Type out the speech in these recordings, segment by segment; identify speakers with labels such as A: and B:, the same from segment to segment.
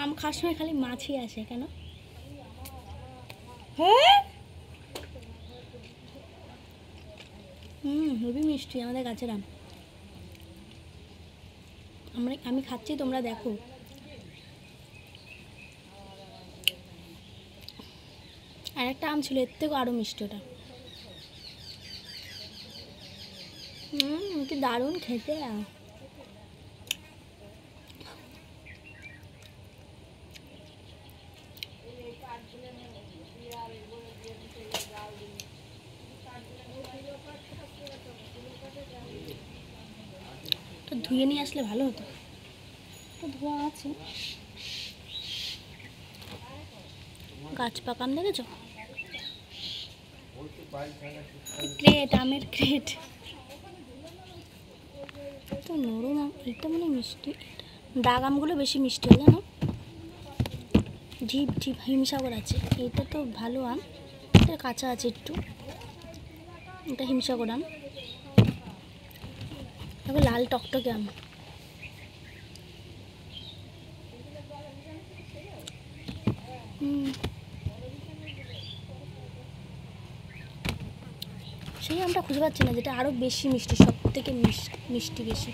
A: আম খাওয়ার সময় খালি মাছই আসে কেন? হ্যাঁ খুবই মিষ্টি আমাদের গাছের আম। আমি খাচ্ছি, তোমরা দেখো। আর একটা আম ছিল এর থেকেও আরও মিষ্টি, ওটা কি দারুণ খেতে। তো ধুয়ে নিয়ে আসলে ভালো হতো। তো ধোয়া আছে। গাছ পাকাম দেখেছ? ক্রেট, আমের ক্রেট। তো নরম আম, এটা মানে মিষ্টি। দাগ আমগুলো বেশি মিষ্টি হয় জানো? ঝিপ ঝিপ হিমসাগর আছে। এটা তো ভালো আম, এটা কাঁচা আছে একটু। এটা হিমসাগর আম, দেখো লাল টকটকে আম। সেই আমটা খুঁজে পাচ্ছি না যেটা আরও বেশি মিষ্টি, সব থেকে মিষ্টি বেশি।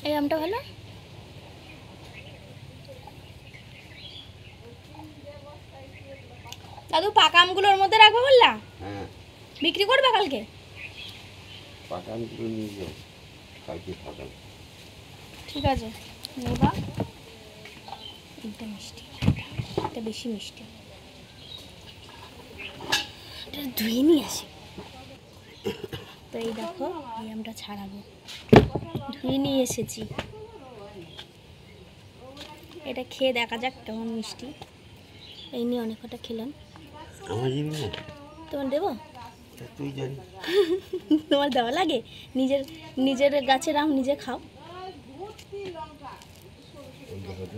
A: এই আমটা ভালো। দাদু পাকা আমগুলোর মধ্যে রাখবো বললা?
B: হ্যাঁ,
A: বিক্রি করবে কালকে?
B: পাকা আমগুলো নিয়ে যাও, কালকে খাবো।
A: ঠিক আছে নেবা। এটা মিষ্টি, এটা বেশি মিষ্টি। এটা ধুয়ে নিয়ে আসি। তো এই দেখো, এই আমটা ছাড়াবো, ধুয়ে নিয়ে এসেছি। এটা খেয়ে দেখা যাক কেমন মিষ্টি। এই নিয়ে অনেক কটা খেলাম।
B: আমার জিনিস না,
A: তোমার দেবো?
B: তুই জানি।
A: তোমার দেওয়া লাগে? নিজের গাছের আম নিজে খাও।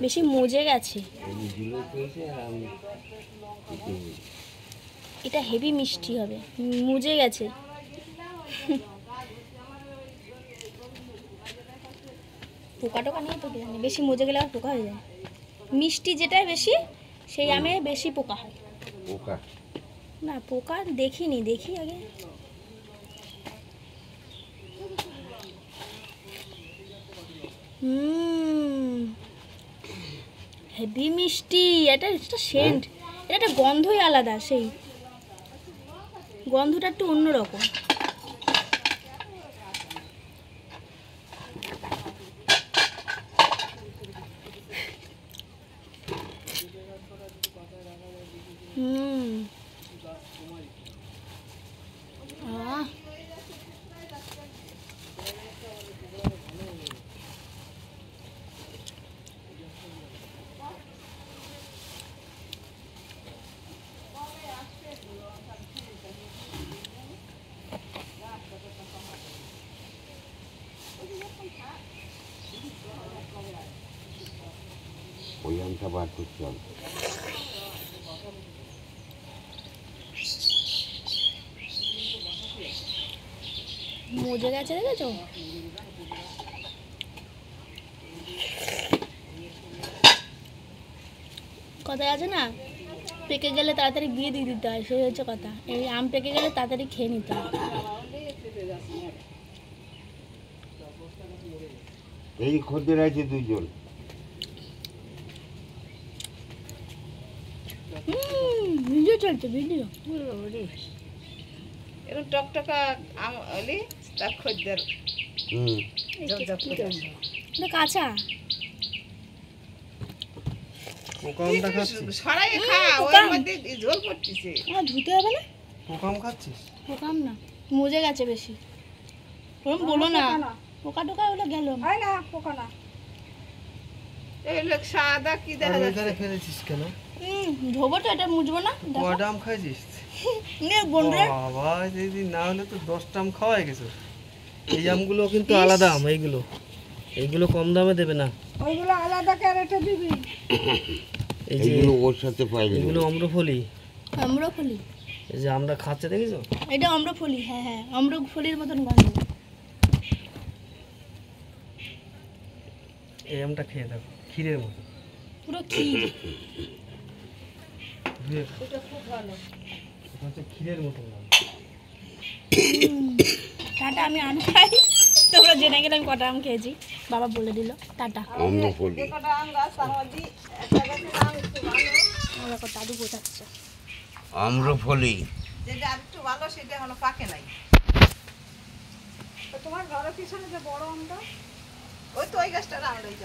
A: বেশি মজে গেছে। এটা হেভি মিষ্টি হবে, মজে গেছে। পোকা টোকা নেই তো, বেশি মজে গেলে আর পোকা হয়ে যায়। মিষ্টি যেটাই বেশি সেই আমে বেশি পোকা হয়।
B: পোকা
A: না, পোকা দেখিনি, দেখি আগে। হেভি মিষ্টি। এটা সেন্ট, এটা একটা গন্ধই আলাদা। সেই গন্ধটা একটু অন্যরকম।
B: ওই আমটা বার করতে হবে।
A: মজে গেছে, দেখেছো? কথায় আছে না, পেকে গেলে তাড়াতাড়ি বিয়ে দিয়ে দিতে হয়, সেই হচ্ছে কথা। এই আম পেকে গেলে তাড়াতাড়ি খেয়ে নিতে হয়।
B: এই খদ্দের আছে দুজন।
A: ভিডিও চলছে, ভিডিও।
C: এরকম টকটকা আম হলে তার খদ্দের
A: কাঁচা
D: পোকামটা খাচ্ছিস?
C: সরাই খা, ওর মধ্যে ঝোল করতেছে।
A: ধুতে হবে না?
D: পোকাম খাচ্ছিস?
A: পোকাম না, মজে গেছে বেশি। ওরকম বলো না, পোকা টোকা ওগুলো গেল
C: না পোকা না। এই লোক সাদা কি দেখা
D: আর
C: যাচ্ছে?
D: ওইখানে ফেলেছিস কেন?
A: ধোবো তো, এটা মুজবো না।
D: কয়টা আম খাইছিস?
A: নে বন্ধুরা,
D: বাবা, যদি না হলে তো 10টা আম খাওয়াই গেছে। এই আমগুলো কিন্তু আলাদা আম, এইগুলো কম দামে দেবে না।
C: ওইগুলো আলাদা ক্যারেটে দিবি।
D: এই যে
B: এইগুলো ওর সাথে পাইলে
D: এগুলো অম্রফলি।
A: আম্রফলি,
D: এই যে আমরা খাচ্ছে দেখেছো?
A: এটা আম্রফলি। হ্যাঁ হ্যাঁ, আম্রফলির মতন গন্ধ।
D: এই আমটা খেয়ে দেখো, ক্ষীরের মতো।
A: পুরো ক্ষীর।
D: ধুয়ে খাও।
C: এটা খুব ভালো।
D: এটা হচ্ছে ক্ষীরের মতো আম।
A: টাটা, আমি আম খাই। তোমরা জেনে গেলে আমি কটা আম খেয়েছি, বাবা বলে দিল। টাটা।
B: আম্রফলি।
C: যে কটা আম গাছ তার মধ্যে একটা গাছের আম একটু ভালো,
A: দেখো দাদু বোঝাচ্ছে।
B: আম্রফলি।
C: যেটা আর একটু ভালো সেটা এখনো পাকে নাই। তো তোমার ঘরের পিছনে যে বড় আমটা, ওই তো ওই গাছটার আম রয়েছে।